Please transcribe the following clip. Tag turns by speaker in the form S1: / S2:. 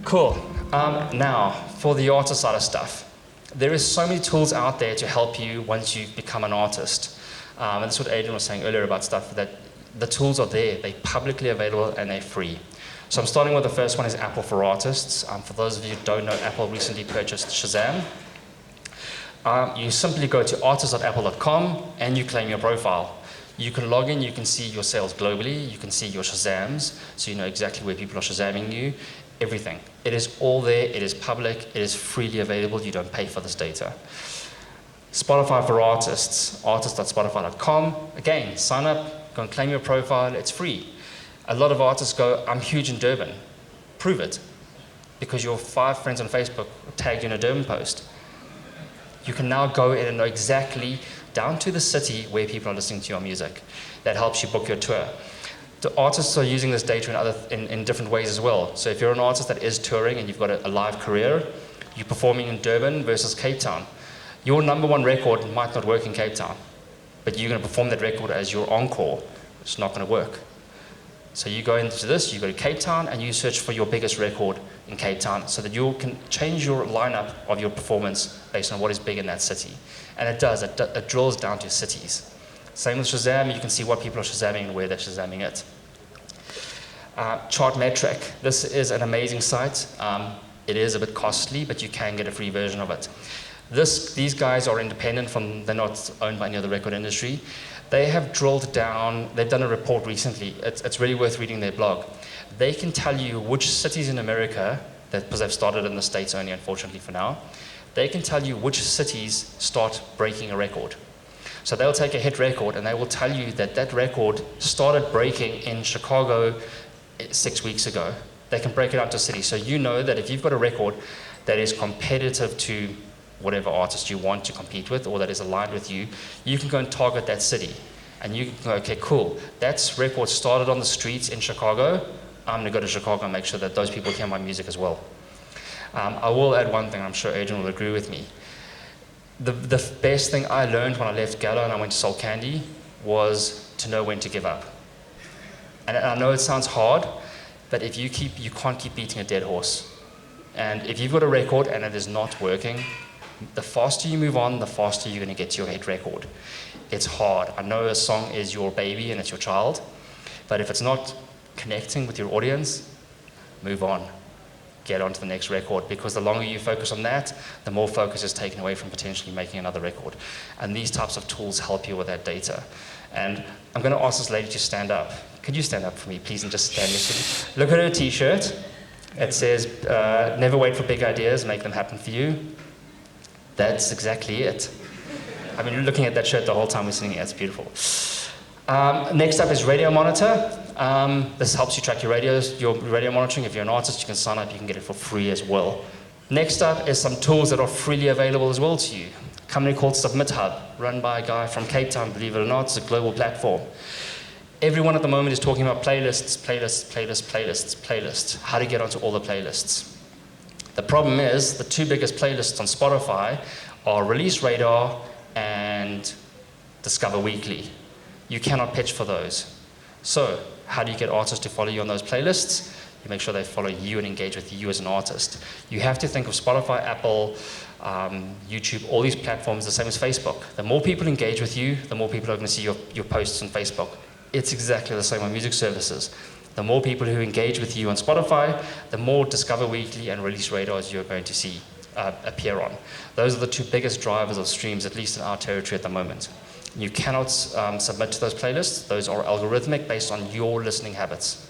S1: Cool. Now, for the artist side of stuff. There is so many tools out there to help you once you become an artist. And that's what Adrian was saying earlier about stuff, that the tools are there, they're publicly available and they're free. So I'm starting with the first one is Apple for Artists. For those of you who don't know, Apple recently purchased Shazam. You simply go to artist.apple.com and you claim your profile. You can log in, you can see your sales globally, you can see your Shazams, so you know exactly where people are Shazamming you, everything. It is all there, it is public, it is freely available, you don't pay for this data. Spotify for Artists, artist.spotify.com. Again, sign up, go and claim your profile, it's free. A lot of artists go, I'm huge in Durban. Prove it. Because your 5 friends on Facebook tagged you in a Durban post. You can now go in and know exactly down to the city where people are listening to your music. That helps you book your tour. The artists are using this data in different ways as well. So if you're an artist that is touring and you've got a live career, you're performing in Durban versus Cape Town. Your #1 record might not work in Cape Town, but you're going to perform that record as your encore. It's not going to work. So you go into this, you go to Cape Town, and you search for your biggest record in Cape Town so that you can change your lineup of your performance based on what is big in that city. And it does, it drills down to cities. Same with Shazam, you can see what people are Shazamming and where they're Shazamming it. Chartmetric, this is an amazing site. It is a bit costly, but you can get a free version of it. These guys are independent they're not owned by any other record industry. They have drilled down, they've done a report recently, it's really worth reading their blog. They can tell you which cities in America, because they've started in the States only unfortunately for now, they can tell you which cities start breaking a record. So they'll take a hit record and they will tell you that that record started breaking in Chicago 6 weeks ago. They can break it out to cities. So you know that if you've got a record that is competitive to whatever artist you want to compete with or that is aligned with you, you can go and target that city. And you can go, okay, cool, that record started on the streets in Chicago. I'm gonna go to Chicago and make sure that those people hear my music as well. I will add one thing, I'm sure Adrian will agree with me. The best thing I learned when I left Gala and I went to Soul Candy was to know when to give up. And I know it sounds hard, but if you can't keep beating a dead horse. And if you've got a record and it is not working, the faster you move on, the faster you're going to get to your hit record. It's hard. I know a song is your baby and it's your child, but if it's not connecting with your audience, move on. Get on to the next record, because the longer you focus on that, the more focus is taken away from potentially making another record. And these types of tools help you with that data. And I'm going to ask this lady to stand up. Could you stand up for me, please, and just stand next to me? Look at her t-shirt. It says, never wait for big ideas, make them happen for you. That's exactly it. I've been looking at that shirt the whole time we're sitting here. It's beautiful. Next up is Radio Monitor. This helps you track your radio monitoring. If you're an artist, you can sign up. You can get it for free as well. Next up is some tools that are freely available as well to you. A company called SubmitHub, run by a guy from Cape Town, believe it or not. It's a global platform. Everyone at the moment is talking about playlists. How to get onto all the playlists. The problem is the 2 biggest playlists on Spotify are Release Radar and Discover Weekly. You cannot pitch for those. So how do you get artists to follow you on those playlists? You make sure they follow you and engage with you as an artist. You have to think of Spotify, Apple, YouTube, all these platforms the same as Facebook. The more people engage with you, the more people are going to see your posts on Facebook. It's exactly the same on music services. The more people who engage with you on Spotify, the more Discover Weekly and Release Radars you're going to see appear on. Those are the 2 biggest drivers of streams, at least in our territory at the moment. You cannot submit to those playlists. Those are algorithmic based on your listening habits.